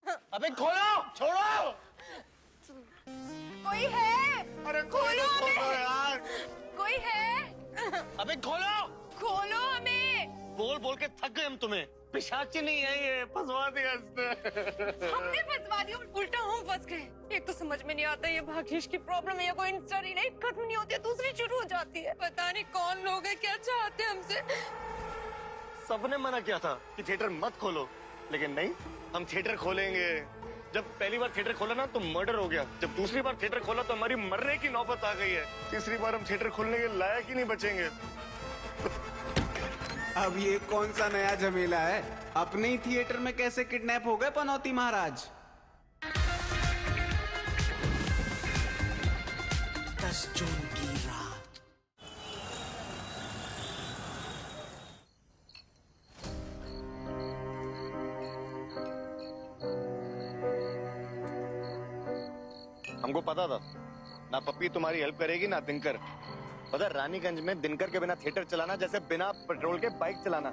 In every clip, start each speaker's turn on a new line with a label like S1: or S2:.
S1: अबे खोलो, छोड़ो।
S2: कोई है?
S1: अरे खोलो यार।
S2: कोई है?
S1: अबे खोलो।
S2: खोलो हमें।
S1: बोल बोल के थक गए हम तुम्हें। पिशाची नहीं है ये, फंसवा दिया इसने।
S2: हमने फंसवा दिया, उल्टा हम फंस गए। एक तो समझ में नहीं आता ये भाग्येश की प्रॉब्लम है या कोई इंस्टा रील है, खत्म नहीं होती है दूसरी शुरू हो जाती है। पता नहीं कौन लोग है, क्या चाहते हैं हमसे।
S1: सबने मना किया था कि थिएटर मत खोलो, लेकिन नहीं, हम थिएटर खोलेंगे। जब पहली बार थिएटर खोला ना तो मर्डर हो गया, जब दूसरी बार थिएटर खोला तो हमारी मरने की नौबत आ गई है, तीसरी बार हम थिएटर खोलने के लायक ही नहीं बचेंगे।
S3: अब ये कौन सा नया झमेला है? अपने ही थिएटर में कैसे किडनैप हो गए पनौती महाराज? 10 जून की रात।
S1: हमको पता था ना पप्पी तुम्हारी हेल्प करेगी ना दिनकर। पता है, रानीगंज में दिनकर के बिना थिएटर चलाना जैसे बिना पेट्रोल के बाइक चलाना।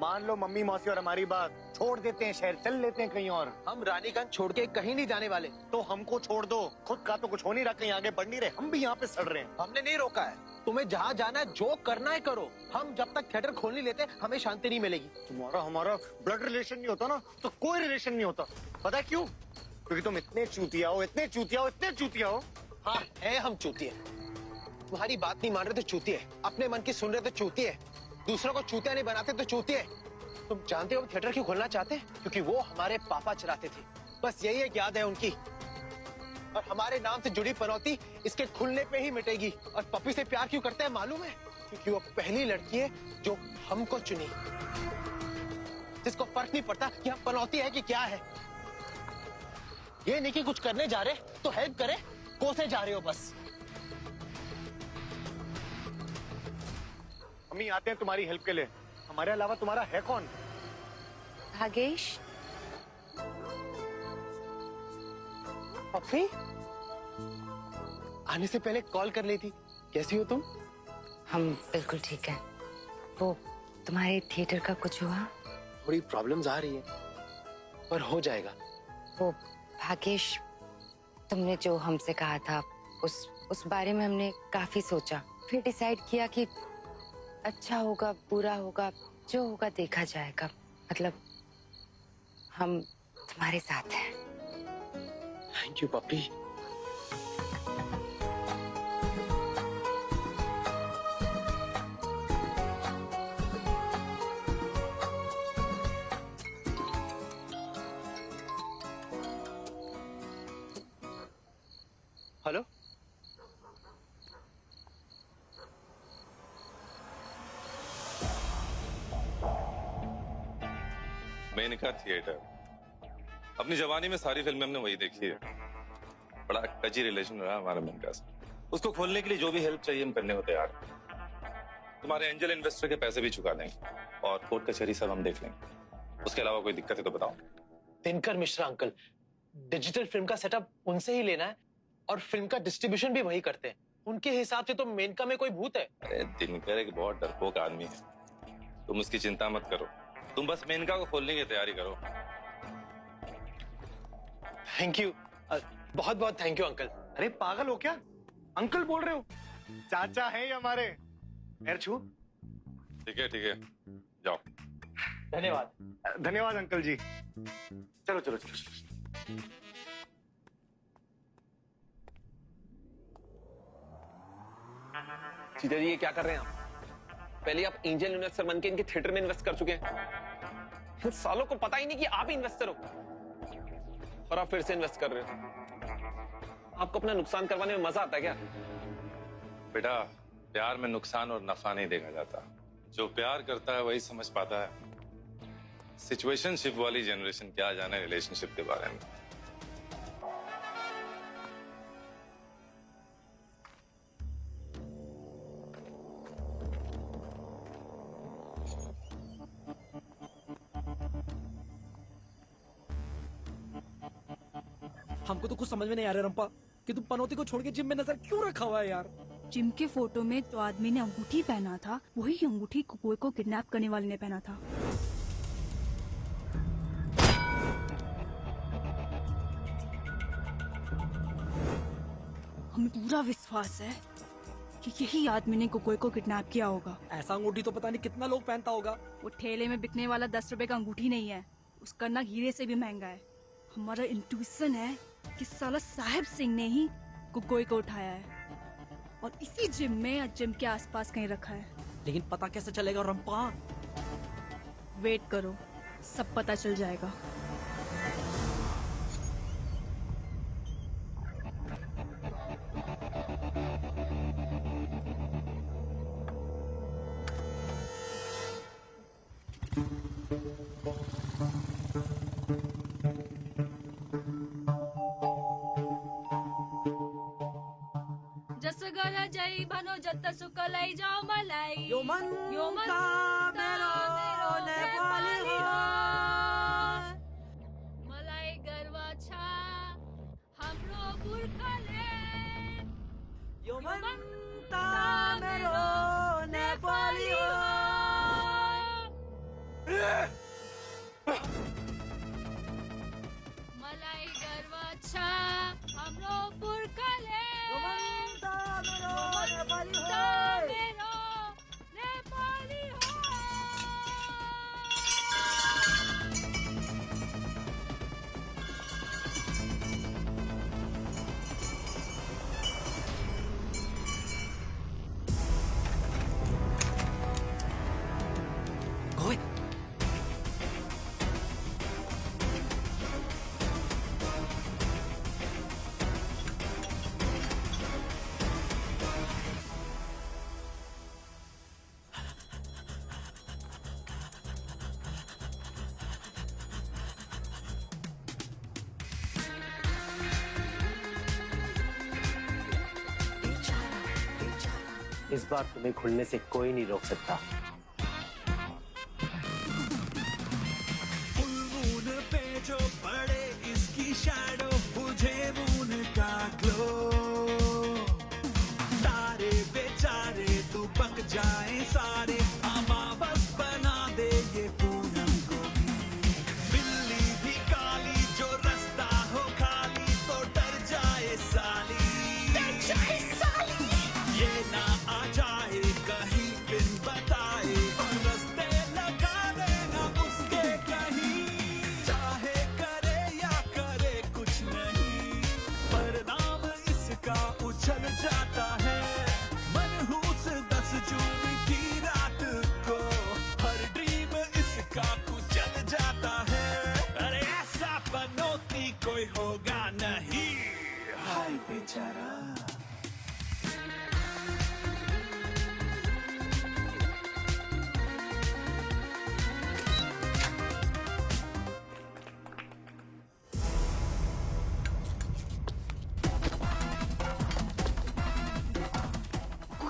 S1: मान लो मम्मी मौसी और हमारी बात, छोड़ देते हैं शहर, चल लेते हैं कहीं और।
S4: हम रानीगंज छोड़ के कहीं नहीं जाने वाले।
S1: तो हमको छोड़ दो, खुद का तो कुछ हो नहीं रहा, कहीं आगे बढ़ नहीं रहे, हम भी यहाँ पे सड़ रहे हैं।
S4: हमने नहीं रोका है, तुम्हें जहाँ जाना है जो करना है करो। हम जब तक थिएटर खोल नहीं लेते हमें शांति नहीं मिलेगी।
S1: तुम्हारा हमारा ब्लड रिलेशन नहीं होता ना तो कोई रिलेशन नहीं होता। पता है क्यों? क्योंकि तुम इतने चूतिया हो, इतने चूतिया हो, इतने चूतिया हो।
S4: हाँ है, हम चूतिए। तुम्हारी बात नहीं मान रहे तो चूतिए, अपने मन की सुन रहे तो चूतिए, दूसरों को चूतिया नहीं बनाते तो चूतिए। तुम जानते हो थिएटर क्यों खोलना चाहते हैं? क्योंकि वो हमारे पापा चलाते थे, बस यही एक याद है उनकी। और हमारे नाम से जुड़ी पनौती इसके खुलने पे ही मिटेगी। और पप्पी से प्यार क्यों करते हैं मालूम है? क्योंकि वो पहली लड़की है जो हमको चुनी, जिसको फर्क नहीं पड़ता कि हम पनौती है कि क्या है। ये नहीं कि कुछ करने जा रहे तो हेल्प करे, कोसे जा रहे हो बस।
S1: हम ही आते हैं तुम्हारी हेल्प के लिए, हमारे अलावा तुम्हारा है कौन?
S2: भाग्येश,
S4: पप्पी आने से पहले कॉल कर ली थी। कैसी हो तुम?
S2: हम बिल्कुल ठीक है। वो तुम्हारे थिएटर का कुछ हुआ?
S4: थोड़ी प्रॉब्लम्स आ रही है पर हो जाएगा।
S2: वो भाग्येश, तुमने जो हमसे कहा था उस बारे में हमने काफी सोचा, फिर डिसाइड किया कि अच्छा होगा बुरा होगा जो होगा देखा जाएगा। मतलब हम तुम्हारे साथ हैं।
S4: Thank you Pappi. Hello,
S5: Menka theatre. अपनी जवानी में सारी फिल्में हमने वही देखी है। बड़ा टची रिलेशन रहा हमारा मेनका से। उसको खोलने के लिए जो भी हेल्प चाहिए हम करने को तैयार हैं। तुम्हारे एंजल इन्वेस्टर के पैसे भी चुका देंगे और कोर्ट कचहरी सब हम देख लेंगे। उसके अलावा कोई दिक्कत है तो बताओ।
S4: Dinkar Mishra uncle, digital film का सेटअप उनसे ही लेना है और फिल्म का डिस्ट्रीब्यूशन भी वही करते हैं। उनके हिसाब से तो मेनका में कोई भूत है।
S5: अरे दिनकर एक बहुत डरपोक आदमी है, तुम उसकी चिंता मत करो। तुम बस मेनका को खोलने की तैयारी करो।
S4: थैंक यू, बहुत बहुत थैंक यू अंकल।
S1: अरे पागल हो क्या? अंकल बोल रहे हो? चाचा है ये हमारे। पैर छू।
S5: ठीक है, जाओ।
S4: धन्यवाद।
S1: धन्यवाद अंकल जी। चलो चलो चलो, चलो।
S6: सीता जी ये क्या कर रहे हैं आप? पहले आप एंजल इन्वेस्टर बन के इनके थिएटर में इन्वेस्ट कर चुके हैं, इन सालों को पता ही नहीं कि आप ही इन्वेस्टर हो और आप फिर से इन्वेस्ट कर रहे हो। आपको अपना नुकसान करवाने में मजा आता है क्या?
S5: बेटा, प्यार में नुकसान और नफा नहीं देखा जाता। जो प्यार करता है वही समझ पाता है। सिचुएशनशिप वाली जनरेशन क्या जाने रिलेशनशिप के बारे में।
S7: हमको तो कुछ समझ में नहीं आ रहा रंपा कि तुम पनौती को छोड़ के जिम में नजर क्यों रखा हुआ है यार?
S8: जिम के फोटो में जो आदमी ने अंगूठी पहना था वही अंगूठी कुकुए को किडनैप करने वाले ने पहना था। हमें पूरा विश्वास है कि यही आदमी ने कुकोई को किडनैप किया होगा।
S7: ऐसा अंगूठी तो पता नहीं कितना लोग पहनता होगा।
S8: वो ठेले में बिकने वाला 10 रुपए का अंगूठी नहीं है, उसका नग हीरे से भी महंगा है। हमारा इंट्यूशन है कि साला साहिब सिंह ने ही कुकोई को उठाया है और इसी जिम में या जिम के आसपास कहीं रखा है।
S7: लेकिन पता कैसे चलेगा रंपा?
S8: वेट करो, सब पता चल जाएगा। जसगला जय भनो जत्त सुकलाई जाओ मलाई यो मन मेरो नेपाली हो मलाई गर्व छ हाम्रो पुर्खाले यो मन मेरो नेपाली हो। मलाई गर्व छ हाम्रो पुर्खाले
S4: इस बार तुम्हें खुलने से कोई नहीं रोक सकता।
S9: मून पे जो पड़े इसकी शैडो बुझे मून का ग्लो, तारे बेचारे तू पक जाए सारे, अमावस बना दे ये पूनम को भी। बिल्ली भी काली जो रास्ता हो खाली तो डर जाए साली, ये ना आ जाए कहीं बिन बताए, रास्ते लगा देना उसके कहीं। चाहे करे या करे कुछ नहीं, परिणाम इसका उछल जाता है। मनहूस 10 जून की रात को हर ड्रीम इसका कुचल जाता है। अरे ऐसा पनौती कोई होगा नहीं, हाय बेचारा।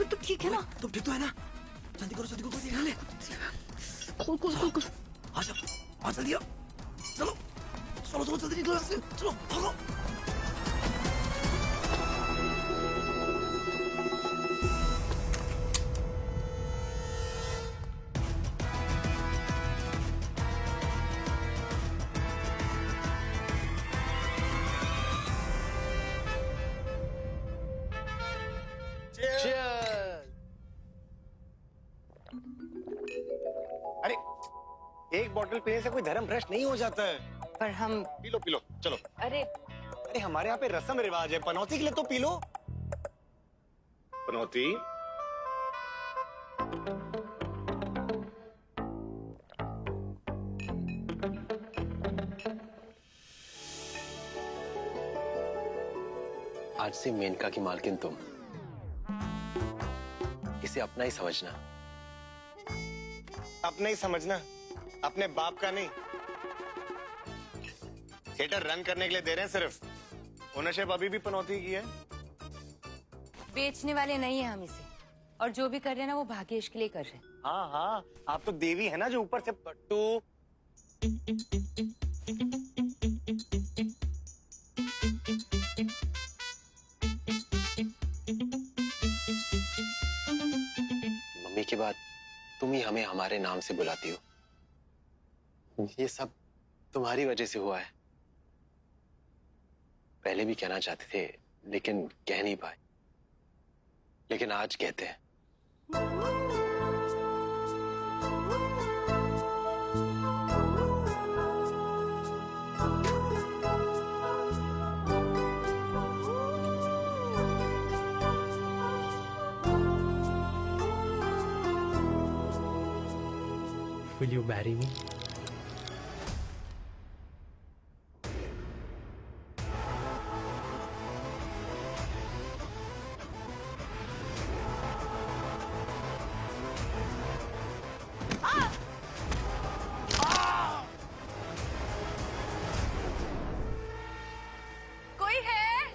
S8: तो ठीक है ना?
S7: तुम ठीक तो है ना? जल्दी करो कोई देखा ले।
S8: खोल।
S7: आ जल्दी आओ। चलो जल्दी निकलो यहाँ से। चलो भागो।
S1: अरे एक बोतल पीने से कोई धर्म भ्रष्ट नहीं हो जाता है।
S2: पर हम
S1: पी लो चलो।
S2: अरे
S1: अरे हमारे यहाँ पे रस्म रिवाज है, पनौती के लिए तो पी लो। पनौती
S4: आज से मेनका की मालकिन तुम, इसे अपना ही समझना।
S1: अपना ही समझना, अपने बाप का नहीं। थिएटर रन करने के लिए दे रहे हैं सिर्फ। ओनरशिप अभी भी पनौती की है।
S2: बेचने वाले नहीं है हम इसे, और जो भी कर रहे हैं ना वो भाग्येश के लिए कर रहे हैं।
S1: हाँ आप तो देवी है ना जो ऊपर से पट्टू।
S4: मम्मी की बात तुम ही हमें हमारे नाम से बुलाती हो। ये सब तुम्हारी वजह से हुआ है। पहले भी कहना चाहते थे लेकिन कह नहीं पाए। लेकिन आज कहते हैं।
S7: Will you marry me?
S2: कोई है?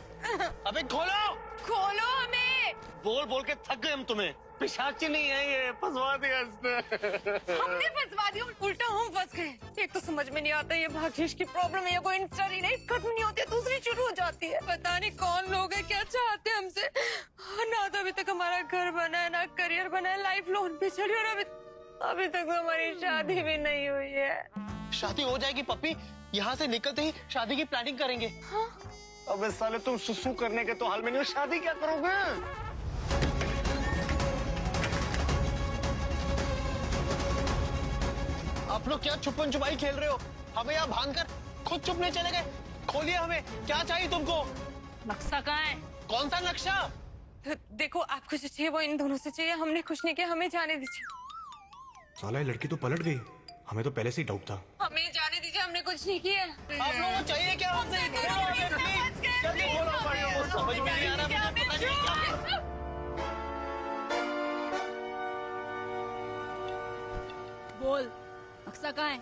S4: अबे खोलो!
S2: खोलो हमें।
S1: बोल बोल के थक गए हम तुम्हें। पिशाची नहीं है ये, फंसवा दिया इसने।
S2: हमने फंसवा दिया, उल्टा हम फंस गए। एक तो समझ में नहीं आता ये भाग्येश की प्रॉब्लम है या कोई इंस्टा रील है, खत्म नहीं होती है दूसरी शुरू हो जाती है। पता नहीं कौन लोग है, क्या चाहते हैं हमसे। ना तो अभी तक हमारा घर बना है, ना करियर बना है, लाइफ लोन पे चली और अभी तक तो हमारी शादी भी नहीं हुई है।
S4: शादी हो जाएगी पप्पी, यहाँ से निकलते ही शादी की प्लानिंग करेंगे।
S1: अबे साले तुम सुसु करने के तो हाल में नहीं हो, शादी क्या करोगे?
S4: आप लोग क्या छुपन छुपाई खेल रहे हो? हमें यहाँ भान कर खुद छुपने चले गए। खोलिए हमें, क्या चाहिए तुमको?
S8: नक्शा कहाँ है?
S4: कौन सा नक्शा?
S2: तो देखो आपको जो चाहिए वो इन दोनों से चाहिए, हमने कुछ नहीं किया, हमें जाने दीजिए।
S3: साला ये लड़की तो पलट गई, हमें तो पहले से ही डाउट था।
S2: हमें जाने दीजिए, हमने कुछ नहीं किया।
S4: आप लोगों को चाहिए क्या हमसे? बोलो हमें, प्लीज। जल्दी बोलो हमें, समझ में नहीं आ रहा मुझे, पता नहीं क्या।
S8: बोल, नक्शा कहाँ है?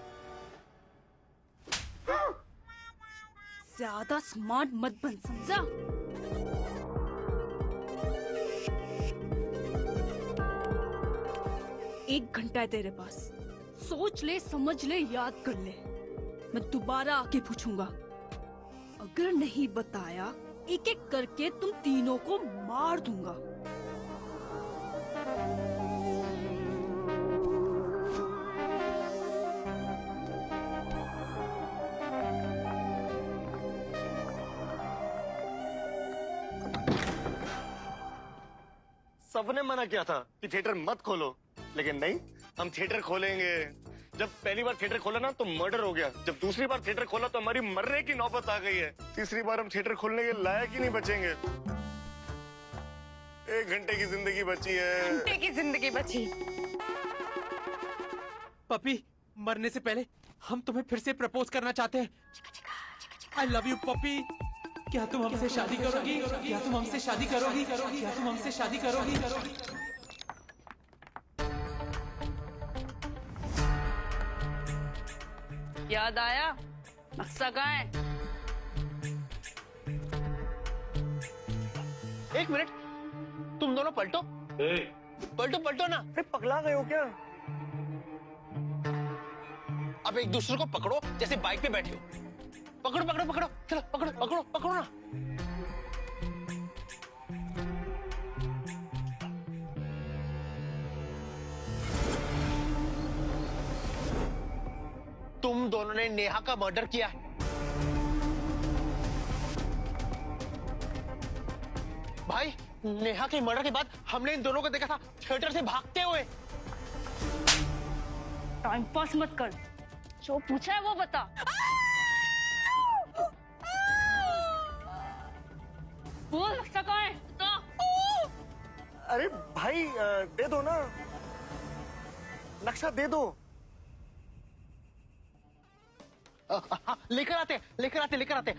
S8: ज्यादा स्मार्ट मत बन, समझा? एक घंटा है तेरे पास, सोच ले, समझ ले, याद कर ले। मैं दोबारा आके पूछूंगा, अगर नहीं बताया एक एक करके तुम तीनों को मार दूंगा।
S1: सबने मना किया था कि थिएटर मत खोलो, लेकिन नहीं, हम थिएटर खोलेंगे। जब पहली बार थिएटर खोला ना तो मर्डर हो गया, जब दूसरी बार थिएटर खोला तो हमारी मरने की नौबत आ गई है, तीसरी बार हम थिएटर खोलने के लायक ही नहीं बचेंगे। 1 घंटे की जिंदगी बची है।
S2: घंटे की जिंदगी बची।
S7: पपी, मरने से पहले हम तुम्हें फिर से प्रपोज करना चाहते हैं। I love you puppy. क्या तुम हमसे शादी करोगी? क्या तुम हमसे शादी करोगी? क्या तुम हमसे शादी करोगी?
S8: याद आया? नक्शा कहाँ है?
S4: एक मिनट, तुम दोनों पलटो। पलटो पलटो ना।
S1: अरे पगला गए हो क्या?
S4: अब एक दूसरे को पकड़ो जैसे बाइक पे बैठे हो। पकड़ो पकड़ो पकड़ो, चलो पकड़ो पकड़ो पकड़ो ना। तुम दोनों ने नेहा का मर्डर किया है। भाई, नेहा के मर्डर के बाद हमने इन दोनों को देखा था थिएटर से भागते हुए।
S8: टाइम पास मत कर, जो पूछा है वो बता। बोल, नक्शा कहाँ है? बता।
S1: अरे भाई दे दो ना, नक्शा दे दो।
S4: लेकर आते लेकर आते लेकर आते।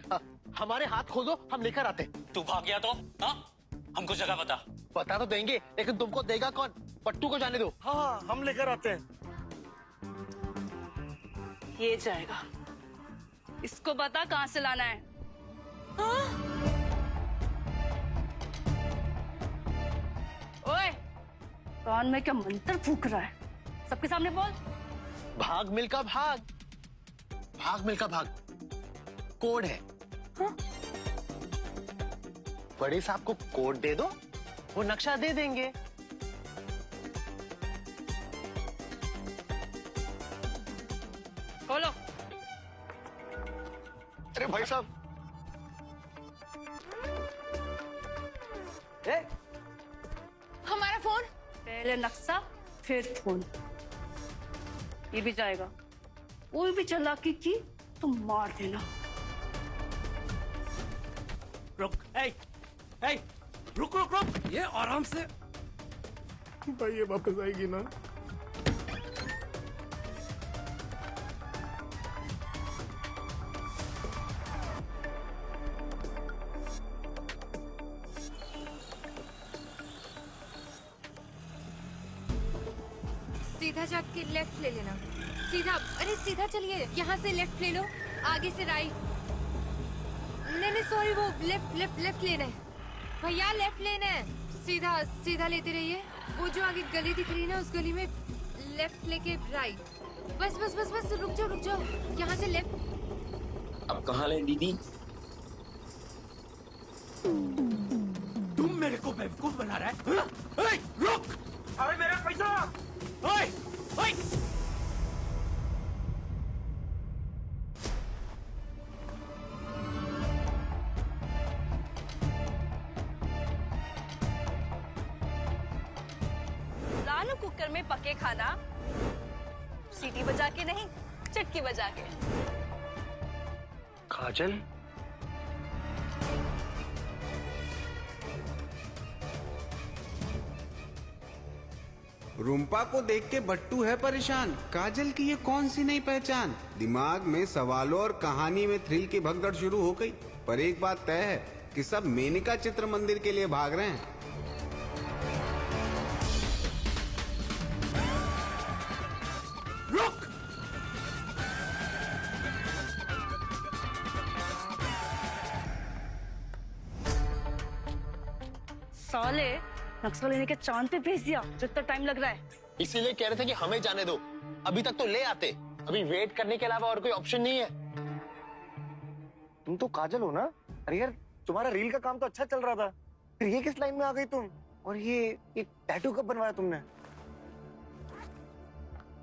S4: हमारे हाथ खोल दो, हम लेकर आते।
S10: तू भाग गया तो हाँ? हमको जगह बता।
S4: बता तो देंगे, लेकिन तुमको देगा कौन? पट्टू को जाने दो।
S1: हाँ हम लेकर आते हैं।
S8: ये जाएगा, इसको बता कहाँ से लाना है। ओए, कान में क्या मंत्र फूक रहा है? सबके सामने बोल।
S4: भाग मिल्खा भाग, भाग मिल्खा भाग, कोड है।
S8: हाँ?
S4: बड़े साहब को कोड दे दो, वो नक्शा दे देंगे।
S8: खोलो।
S1: अरे भाई साहब,
S8: पहले नक्शा फिर फोन। ये भी जाएगा। कोई भी चालाकी की तो मार देना।
S7: रुक, ए, रुक रुक रुक, ये आराम से।
S1: भाई ये वापस आएगी ना?
S2: सीधा जाके लेफ्ट ले लेना। सीधा, अरे सीधा चलिए, यहाँ से लेफ्ट ले लो, आगे से राइट। नहीं सॉरी, वो लेफ्ट लेफ्ट लेफ्ट लेना है भैया, लेफ्ट लेना है। सीधा सीधा लेते रहिए, वो जो आगे गली दिख रही है ना, उस गली में लेफ्ट लेके राइट। बस बस बस बस, रुक जाओ, यहाँ से लेफ्ट।
S10: अब कहाँ ले दीदी?
S7: तुम मेरे को बेवकूफ बना रहा है? रुक! अरे मेरा पैसा! ओए!
S8: लालू कुकर में पके खाना, सीटी बजा के नहीं, चटकी बजा के।
S4: काजल,
S3: रूम्पा को देख के बट्टू है परेशान। काजल की ये कौन सी नई पहचान। दिमाग में सवालों और कहानी में थ्रिल की भगदड़ शुरू हो गई। पर एक बात तय है कि सब मेनका चित्र मंदिर के लिए भाग रहे हैं।
S7: रुक!
S8: साले नक्शा लेने के चांद पे भेज दिया, जितना टाइम लग रहा है।
S4: इसीलिए कह रहे थे कि हमें जाने दो, अभी तक तो ले आते। अभी वेट करने के अलावा और कोई ऑप्शन नहीं है।
S1: तुम तो काजल हो ना? अरे यार, तुम्हारा रील का काम तो अच्छा चल रहा था, फिर ये किस लाइन में आ गई तुम? और ये टैटू कब बनवाया तुमने?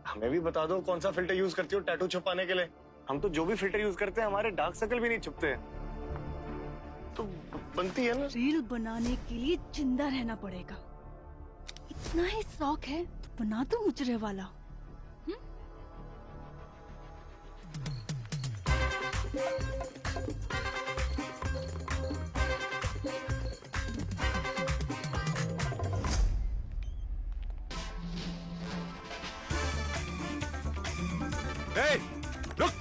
S1: हमें भी बता दो कौन सा फिल्टर यूज करती हो टैटू छुपाने के लिए। हम तो जो भी फिल्टर यूज करते हैं हमारे डार्क सर्कल भी नहीं छुपते। तो बनती है ना?
S8: रील बनाने के लिए जिंदा रहना पड़ेगा। इतना ही शौक है तो बना दो मुजरे वाला।
S1: Hey, look!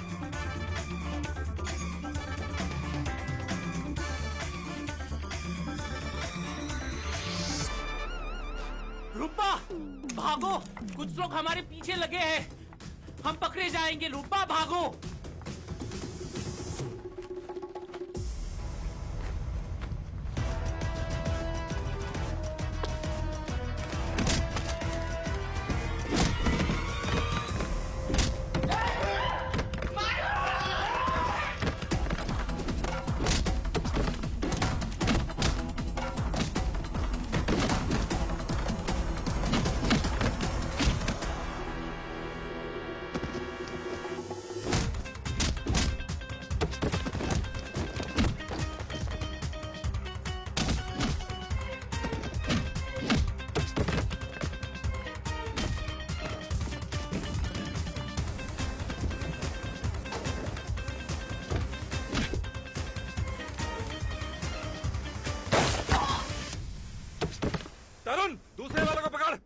S7: रूपा, भागो! कुछ लोग हमारे पीछे लगे हैं। हम पकड़े जाएंगे। रूपा, भागो!
S5: तरुण, दूसरे वालों को पकड़।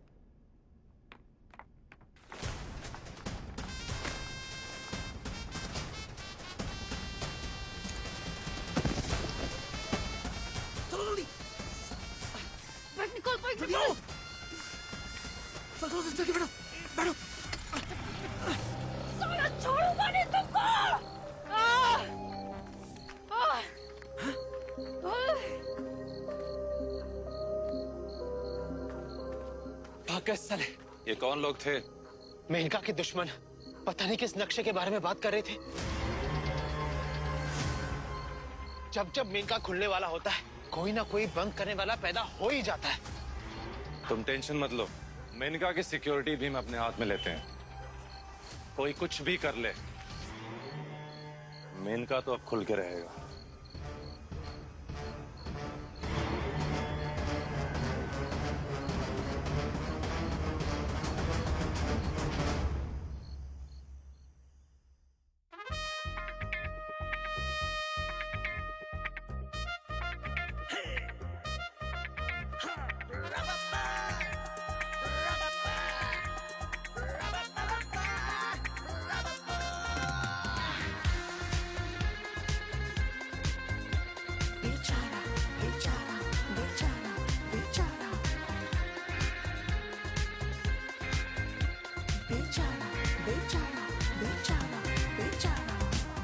S7: चलो जल्दी।
S8: बैठ निकल, बैठ
S7: चलो। चलो जल्दी बैठो, बैठो।
S8: साला छोड़ूंगा नहीं तुमको।
S4: भाग गए साले।
S5: ये कौन लोग थे?
S4: मेनका के दुश्मन। पता नहीं किस नक्शे के बारे में बात कर रहे थे। जब जब मेनका खुलने वाला होता है, कोई ना कोई बंद करने वाला पैदा हो ही जाता है।
S5: तुम टेंशन मत लो, मेनका की सिक्योरिटी भी हम अपने हाथ में लेते हैं। कोई कुछ भी कर ले, मेनका तो अब खुल के रहेगा।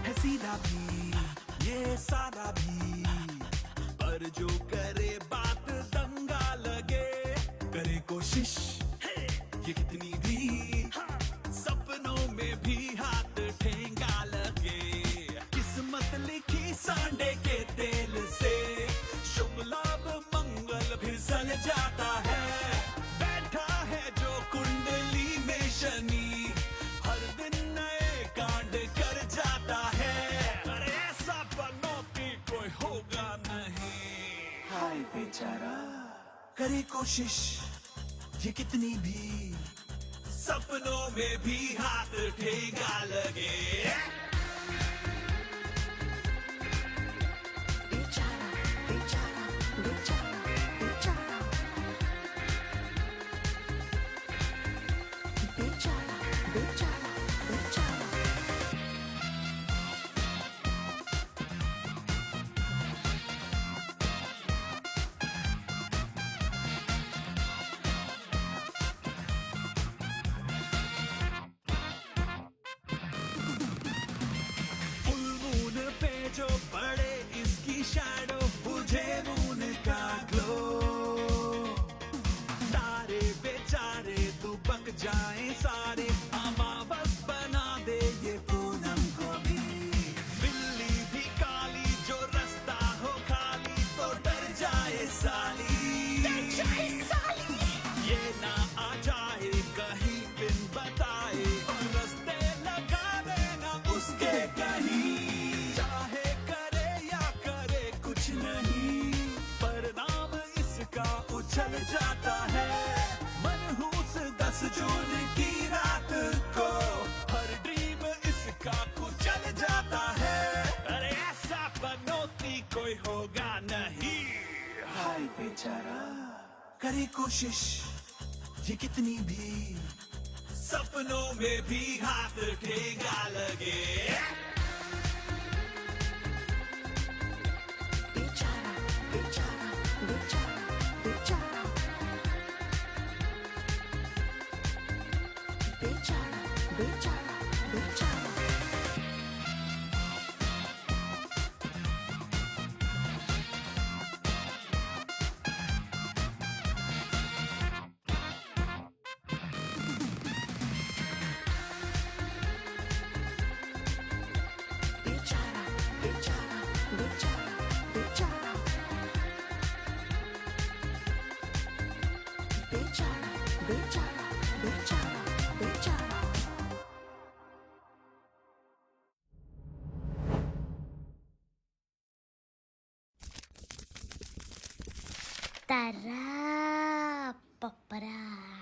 S9: है सीधा भी ये सारा भी, पर जो करे बात दंगा लगे, करे कोशिश ये कितनी भी, सपनों में भी हाथ ठेंगा लगे। किस्मत लिखी सांडे के तेल से, शुभ लाभ मंगल भी सल जाता है। बैठा है जो कुंडली में शनि, हर दिन नए कांड कर जाता है। अरे ऐसा बनोती कोई होगा नहीं। हाय बेचारा करे कोशिश ये कितनी भी, सपनों में भी हाथ ठेंगा लगे। फुल मून पे जो पड़े इसकी शैडो, बुझे मून का ग्लो। तारे बेचारे दुबक जाए सारे, अमावस बना दे ये पूनम को भी। बिल्ली भी काली जो रास्ता हो खाली, तो डर जाए साली। ये ना आ जाए कहीं बिन बताए, और रास्ते लगा देना उसके कहीं। चाहे करे या करे कुछ नहीं, परिणाम इसका उछल जाता है। मनहूस 10 जून की रात को, हर ड्रीम इसका कुचल जाता है। अरे ऐसा बनोती कोई होगा नहीं। हाय बेचारा करे कोशिश ये कितनी भी, सपनों में भी हाथ ठेंगा लगे।
S11: Tara, papara.